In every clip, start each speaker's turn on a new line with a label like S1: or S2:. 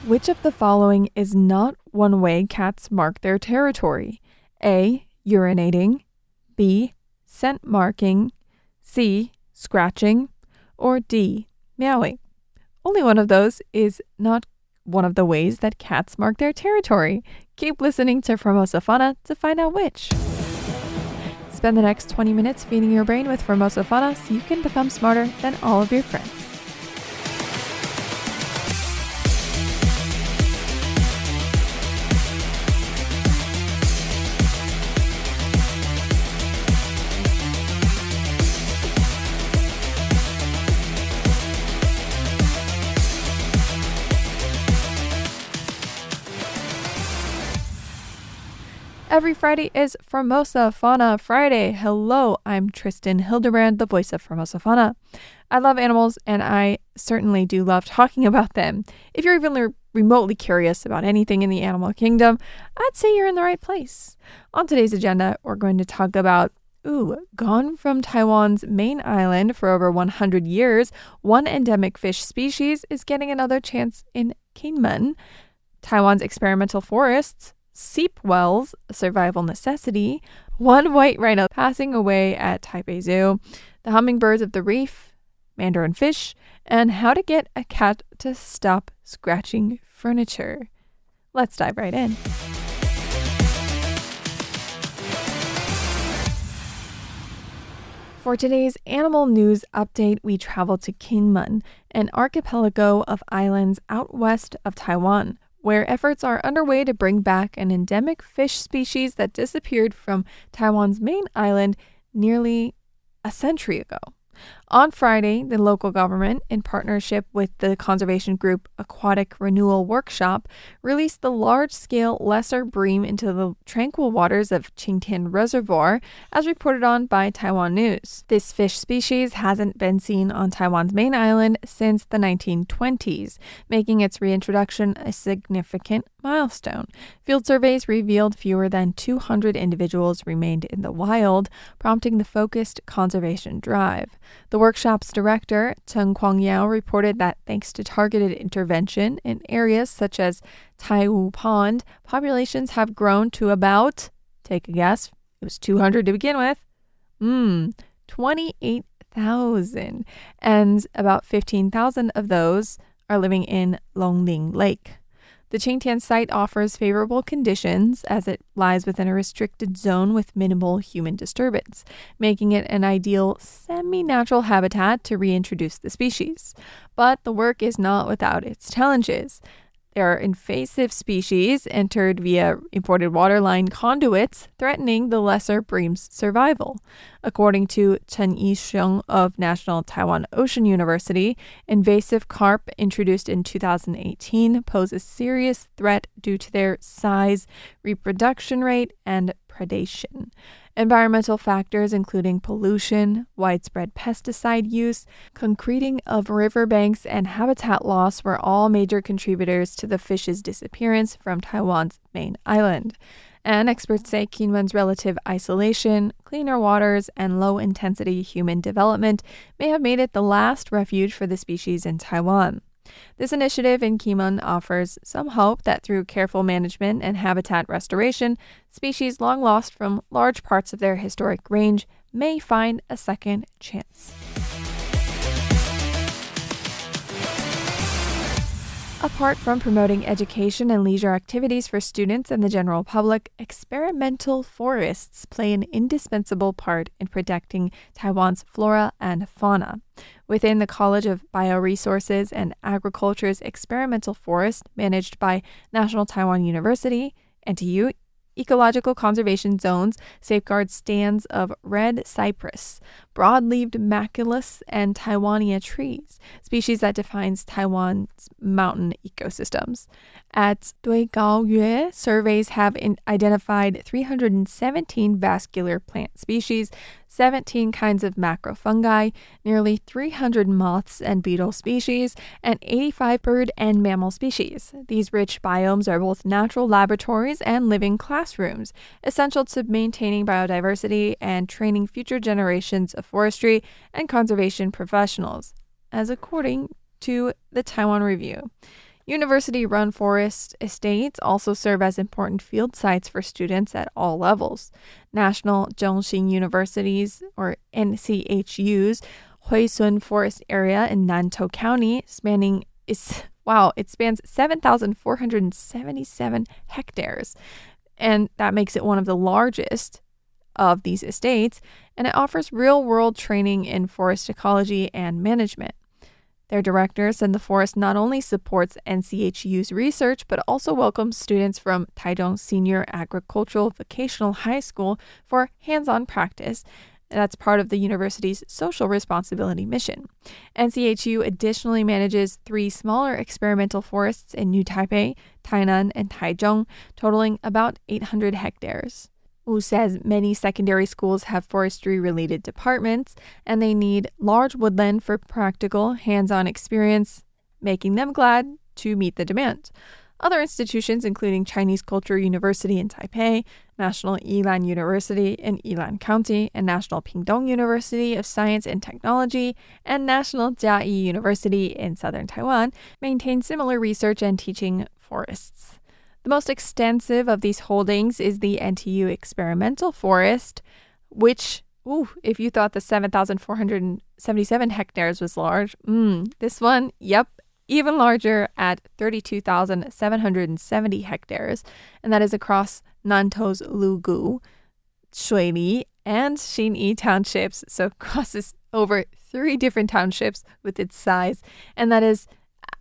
S1: Which of the following is not one way cats mark their territory? A. Urinating. B. Scent marking. C. Scratching. Or D. Meowing. Only one of those is not one of the ways that cats mark their territory. Keep listening to Formosa Fauna to find out which. Spend the next 20 minutes feeding your brain with Formosa Fauna so you can become smarter than all of your friends. Every Friday is Formosa Fauna Friday. Hello, I'm Tristan Hildebrand, the voice of Formosa Fauna. I love animals, and I certainly do love talking about them. If you're even remotely curious about anything in the animal kingdom, I'd say you're in the right place. On today's agenda, we're going to talk about gone from Taiwan's main island for over 100 years, one endemic fish species is getting another chance in Kinmen, Taiwan's experimental forests, Seep wells, a survival necessity, one white rhino passing away at Taipei Zoo, the hummingbirds of the reef, mandarin fish, and how to get a cat to stop scratching furniture. Let's dive right in. For today's animal news update, we travel to Kinmen, an archipelago of islands out west of Taiwan, where efforts are underway to bring back an endemic fish species that disappeared from Taiwan's main island nearly a century ago. On Friday, the local government, in partnership with the conservation group Aquatic Renewal Workshop, released the large-scale lesser-bream into the tranquil waters of Qingtian Reservoir, as reported on by Taiwan News. This fish species hasn't been seen on Taiwan's main island since the 1920s, making its reintroduction a significant milestone. Field surveys revealed fewer than 200 individuals remained in the wild, prompting the focused conservation drive. The workshop's director, Chen Kwang-Yao, reported that thanks to targeted intervention in areas such as Taiwu Pond, populations have grown to about, take a guess, it was 200 to begin with, 28,000, and about 15,000 of those are living in Longling Lake. The Qingtian site offers favorable conditions as it lies within a restricted zone with minimal human disturbance, making it an ideal semi-natural habitat to reintroduce the species. But the work is not without its challenges. There are invasive species entered via imported waterline conduits, threatening the lesser-bream's survival. According to Chen Yixiong of National Taiwan Ocean University, invasive carp introduced in 2018 pose a serious threat due to their size, reproduction rate, and predation. Environmental factors including pollution, widespread pesticide use, concreting of riverbanks, and habitat loss were all major contributors to the fish's disappearance from Taiwan's main island. And experts say Kinmen's relative isolation, cleaner waters, and low-intensity human development may have made it the last refuge for the species in Taiwan. This initiative in Kinmen offers some hope that through careful management and habitat restoration, species long lost from large parts of their historic range may find a second chance. Apart from promoting education and leisure activities for students and the general public, experimental forests play an indispensable part in protecting Taiwan's flora and fauna. Within the College of Bioresources and Agriculture's experimental forest managed by National Taiwan University, NTU, ecological conservation zones safeguard stands of red cypress, broad-leaved maculus, and Taiwania trees, species that defines Taiwan's mountain ecosystems. At Duigaoyue, surveys have identified 317 vascular plant species, 17 kinds of macrofungi, nearly 300 moths and beetle species, and 85 bird and mammal species. These rich biomes are both natural laboratories and living classrooms, essential to maintaining biodiversity and training future generations of forestry and conservation professionals, as according to the Taiwan Review. University-run forest estates also serve as important field sites for students at all levels. National Zhongxing Universities, or NCHU's, Huisun Forest Area in Nantou County, it spans 7,477 hectares. And that makes it one of the largest of these estates, and it offers real-world training in forest ecology and management. Their director said the forest not only supports NCHU's research, but also welcomes students from Taichung Senior Agricultural Vocational High School for hands-on practice. That's part of the university's social responsibility mission. NCHU additionally manages 3 smaller experimental forests in New Taipei, Tainan, and Taichung, totaling about 800 hectares. Wu says many secondary schools have forestry-related departments, and they need large woodland for practical, hands-on experience, making them glad to meet the demand. Other institutions, including Chinese Culture University in Taipei, National Yilan University in Yilan County, and National Pingdong University of Science and Technology, and National Jiayi University in southern Taiwan, maintain similar research and teaching forests. The most extensive of these holdings is the NTU Experimental Forest, which, if you thought the 7,477 hectares was large, this one, even larger at 32,770 hectares, and that is across Nantou's Lugu, Shuili, and Xinyi townships, so it crosses over 3 different townships with its size, and that is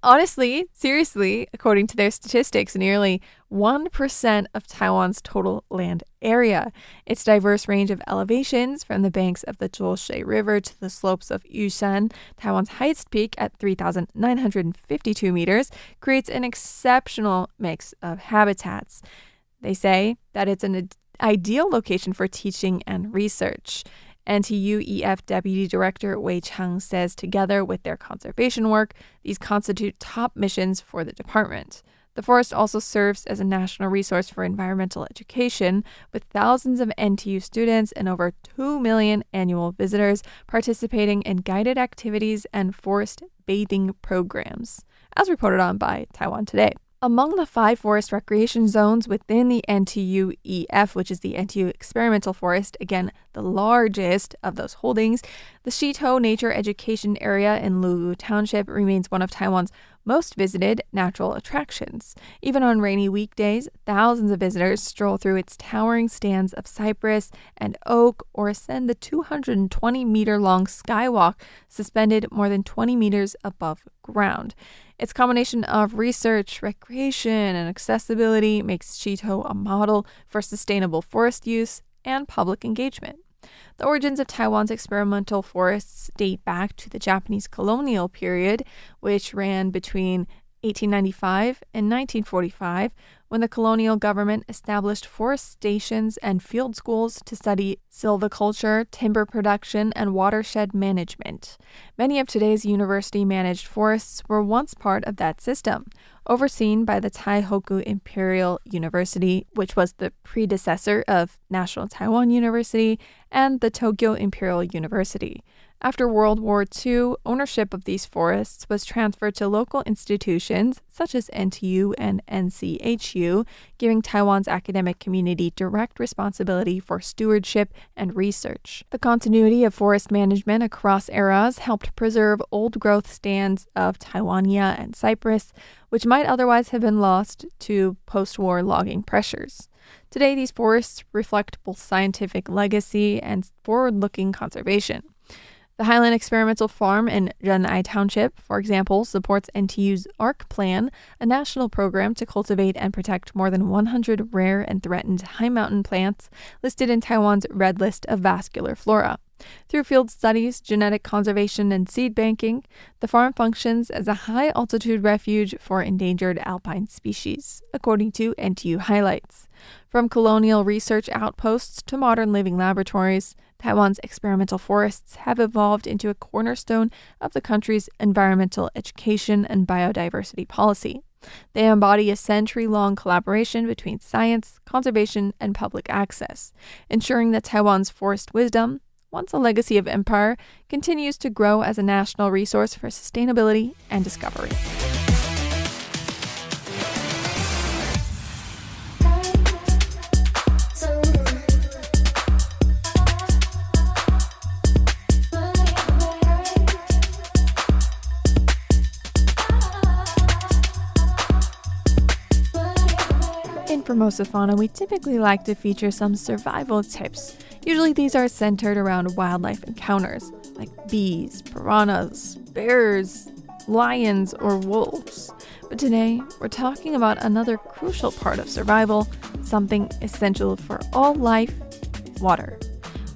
S1: honestly, seriously, according to their statistics, nearly 1% of Taiwan's total land area. Its diverse range of elevations, from the banks of the Zhuoshui River to the slopes of Yushan, Taiwan's highest peak at 3,952 meters, creates an exceptional mix of habitats. They say that it's an ideal location for teaching and research. NTU-EF Deputy Director Wei Chang says together with their conservation work, these constitute top missions for the department. The forest also serves as a national resource for environmental education, with thousands of NTU students and over 2 million annual visitors participating in guided activities and forest bathing programs, as reported on by Taiwan Today. Among the 5 forest recreation zones within the NTU-EF, which is the NTU Experimental Forest, again, the largest of those holdings, the Shito Nature Education Area in Lugu Township remains one of Taiwan's most visited natural attractions. Even on rainy weekdays, thousands of visitors stroll through its towering stands of cypress and oak or ascend the 220-meter-long skywalk suspended more than 20 meters above ground. Its combination of research, recreation, and accessibility makes Shito a model for sustainable forest use and public engagement. The origins of Taiwan's experimental forests date back to the Japanese colonial period, which ran between 1895 and 1945, when the colonial government established forest stations and field schools to study silviculture, timber production, and watershed management. Many of today's university-managed forests were once part of that system, overseen by the Taihoku Imperial University, which was the predecessor of National Taiwan University, and the Tokyo Imperial University. After World War II, ownership of these forests was transferred to local institutions such as NTU and NCHU, giving Taiwan's academic community direct responsibility for stewardship and research. The continuity of forest management across eras helped preserve old-growth stands of Taiwania and cypress, which might otherwise have been lost to post-war logging pressures. Today, these forests reflect both scientific legacy and forward-looking conservation. The Highland Experimental Farm in Renai Township, for example, supports NTU's ARC Plan, a national program to cultivate and protect more than 100 rare and threatened high mountain plants listed in Taiwan's Red List of Vascular Flora. Through field studies, genetic conservation, and seed banking, the farm functions as a high-altitude refuge for endangered alpine species, according to NTU Highlights. From colonial research outposts to modern living laboratories, Taiwan's experimental forests have evolved into a cornerstone of the country's environmental education and biodiversity policy. They embody a century-long collaboration between science, conservation, and public access, ensuring that Taiwan's forest wisdom, once a legacy of empire, continues to grow as a national resource for sustainability and discovery. Formosa Fauna, we typically like to feature some survival tips. Usually these are centered around wildlife encounters, like bees, piranhas, bears, lions, or wolves. But today, we're talking about another crucial part of survival, something essential for all life: water.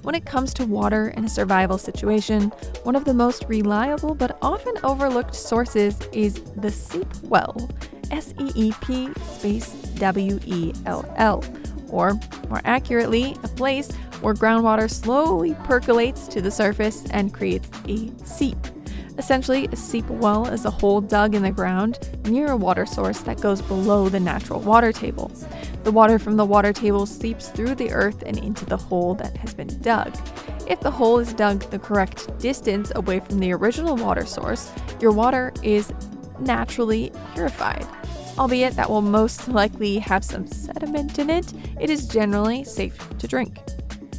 S1: When it comes to water in a survival situation, one of the most reliable but often overlooked sources is the Seep well, SEEP space WELL, or more accurately, a place where groundwater slowly percolates to the surface and creates a seep. Essentially, a seep well is a hole dug in the ground near a water source that goes below the natural water table. The water from the water table seeps through the earth and into the hole that has been dug. If the hole is dug the correct distance away from the original water source, your water is naturally purified. Albeit that will most likely have some sediment in it, it is generally safe to drink.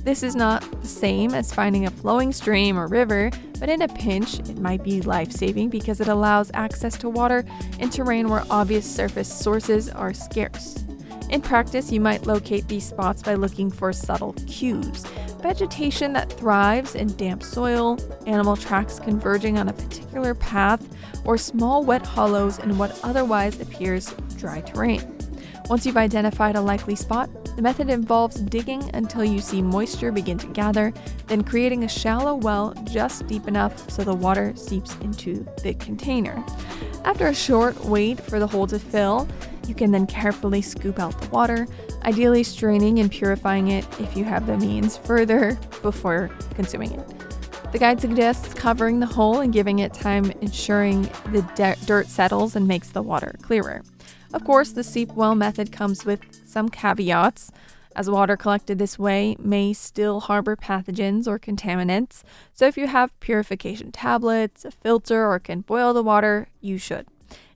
S1: This is not the same as finding a flowing stream or river, but in a pinch, it might be life-saving because it allows access to water in terrain where obvious surface sources are scarce. In practice, you might locate these spots by looking for subtle cues: vegetation that thrives in damp soil, animal tracks converging on a particular path, or small wet hollows in what otherwise appears dry terrain. Once you've identified a likely spot, the method involves digging until you see moisture begin to gather, then creating a shallow well just deep enough so the water seeps into the container. After a short wait for the hole to fill, you can then carefully scoop out the water, ideally straining and purifying it if you have the means further before consuming it. The guide suggests covering the hole and giving it time, ensuring the dirt settles and makes the water clearer. Of course, the Seep well method comes with some caveats, as water collected this way may still harbor pathogens or contaminants, so if you have purification tablets, a filter, or can boil the water, you should.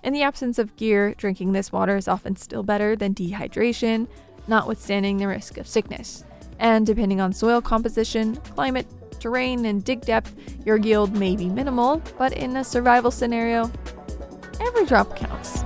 S1: In the absence of gear, drinking this water is often still better than dehydration, notwithstanding the risk of sickness. And depending on soil composition, climate, terrain, and dig depth, your yield may be minimal, but in a survival scenario, every drop counts.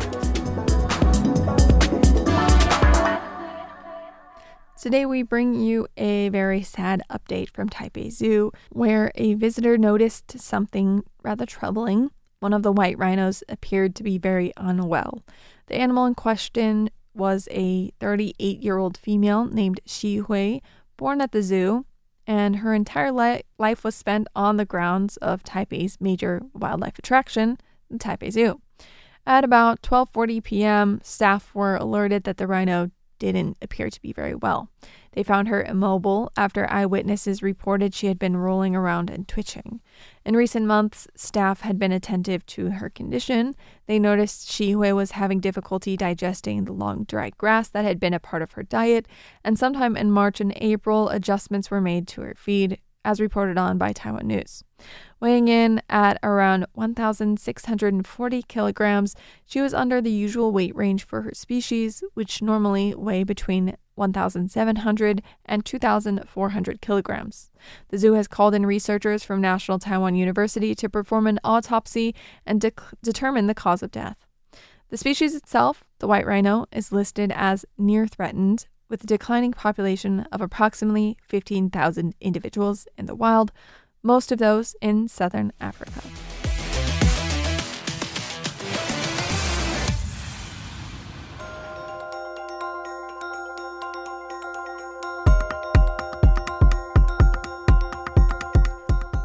S1: Today we bring you a very sad update from Taipei Zoo, where a visitor noticed something rather troubling. One of the white rhinos appeared to be very unwell. The animal in question was a 38-year-old female named Shi Hui, born at the zoo, and her entire life was spent on the grounds of Taipei's major wildlife attraction, the Taipei Zoo. At about 12:40 p.m., staff were alerted that the rhino didn't appear to be very well. They found her immobile after eyewitnesses reported she had been rolling around and twitching. In recent months, staff had been attentive to her condition. They noticed Shi Hui was having difficulty digesting the long, dry grass that had been a part of her diet, and sometime in March and April, adjustments were made to her feed, as reported on by Taiwan News. Weighing in at around 1,640 kilograms, she was under the usual weight range for her species, which normally weigh between 1,700 and 2,400 kilograms. The zoo has called in researchers from National Taiwan University to perform an autopsy and determine the cause of death. The species itself, the white rhino, is listed as near threatened, with a declining population of approximately 15,000 individuals in the wild, most of those in southern Africa.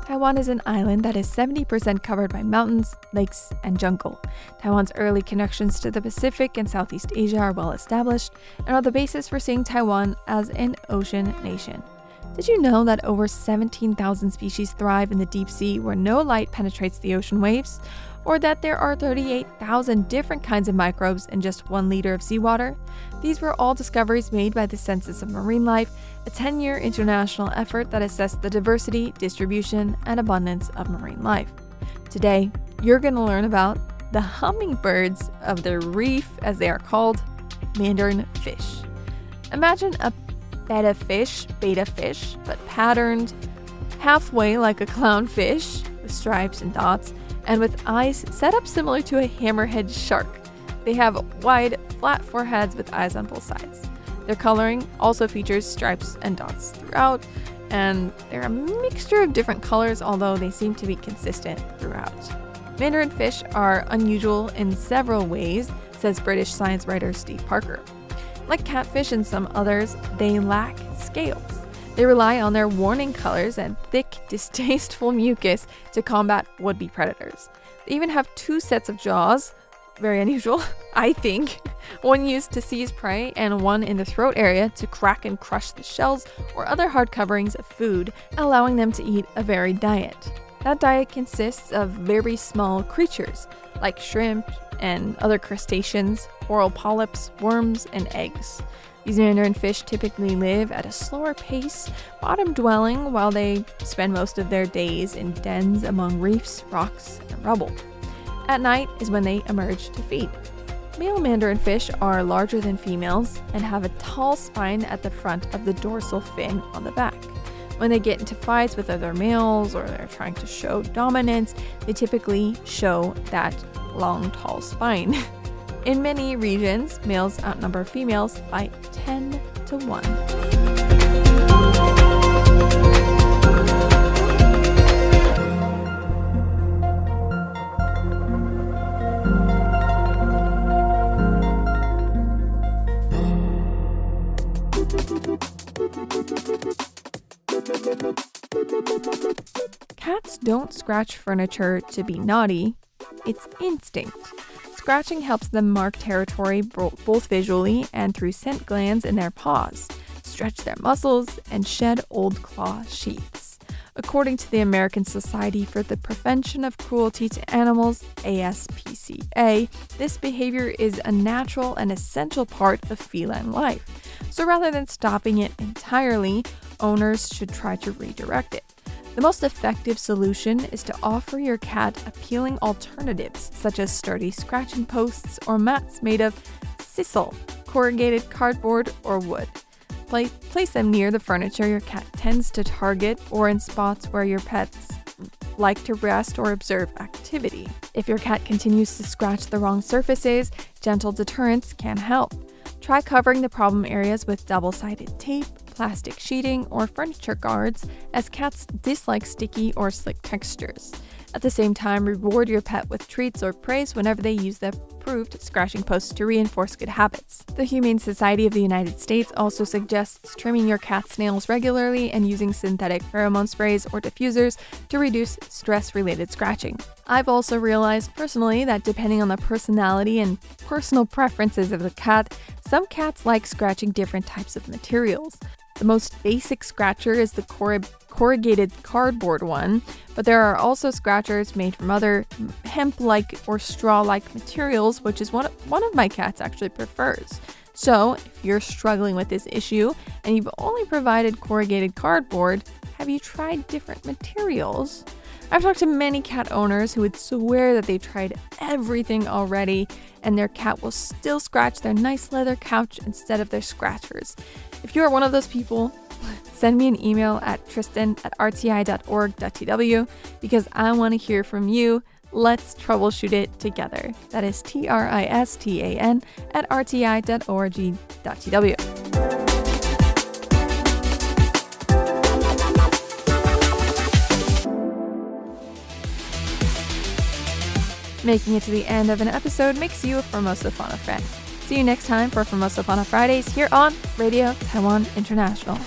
S1: Taiwan is an island that is 70% covered by mountains, lakes, and jungle. Taiwan's early connections to the Pacific and Southeast Asia are well established and are the basis for seeing Taiwan as an ocean nation. Did you know that over 17,000 species thrive in the deep sea where no light penetrates the ocean waves? Or that there are 38,000 different kinds of microbes in just 1 liter of seawater? These were all discoveries made by the Census of Marine Life, a 10-year international effort that assessed the diversity, distribution, and abundance of marine life. Today, you're going to learn about the hummingbirds of the reef, as they are called, mandarin fish. Imagine a betta fish, but patterned halfway like a clownfish, with stripes and dots, and with eyes set up similar to a hammerhead shark. They have wide, flat foreheads with eyes on both sides. Their coloring also features stripes and dots throughout, and they're a mixture of different colors, although they seem to be consistent throughout. Mandarin fish are unusual in several ways, says British science writer Steve Parker. Like catfish and some others, they lack scales. They rely on their warning colors and thick, distasteful mucus to combat would-be predators. They even have 2 sets of jaws, very unusual, I think. One used to seize prey and one in the throat area to crack and crush the shells or other hard coverings of food, allowing them to eat a varied diet. That diet consists of very small creatures, like shrimp and other crustaceans, coral polyps, worms, and eggs. These mandarin fish typically live at a slower pace, bottom-dwelling, while they spend most of their days in dens among reefs, rocks, and rubble. At night is when they emerge to feed. Male mandarin fish are larger than females and have a tall spine at the front of the dorsal fin on the back. When they get into fights with other males or they're trying to show dominance, they typically show that long, tall spine. In many regions, males outnumber females by 10 to 1. Cats don't scratch furniture to be naughty. It's instinct. Scratching helps them mark territory both visually and through scent glands in their paws, stretch their muscles, and shed old claw sheaths. According to the American Society for the Prevention of Cruelty to Animals, ASPCA, this behavior is a natural and essential part of feline life. So rather than stopping it entirely, owners should try to redirect it. The most effective solution is to offer your cat appealing alternatives, such as sturdy scratching posts or mats made of sisal, corrugated cardboard, or wood. Place them near the furniture your cat tends to target or in spots where your pets like to rest or observe activity. If your cat continues to scratch the wrong surfaces, gentle deterrents can help. Try covering the problem areas with double-sided tape, plastic sheeting, or furniture guards, as cats dislike sticky or slick textures. At the same time, reward your pet with treats or praise whenever they use the approved scratching posts to reinforce good habits. The Humane Society of the United States also suggests trimming your cat's nails regularly and using synthetic pheromone sprays or diffusers to reduce stress-related scratching. I've also realized personally that depending on the personality and personal preferences of the cat, some cats like scratching different types of materials. The most basic scratcher is the corrugated cardboard one, but there are also scratchers made from other hemp-like or straw-like materials, which is one of my cats actually prefers. So, if you're struggling with this issue and you've only provided corrugated cardboard, have you tried different materials? I've talked to many cat owners who would swear that they've tried everything already and their cat will still scratch their nice leather couch instead of their scratchers. If you are one of those people, send me an email at tristan@rti.org.tw because I want to hear from you. Let's troubleshoot it together. That is tristan@rti.org.tw. Making it to the end of an episode makes you a Formosa Fauna friend. See you next time for Formosa Fauna Fridays here on Radio Taiwan International.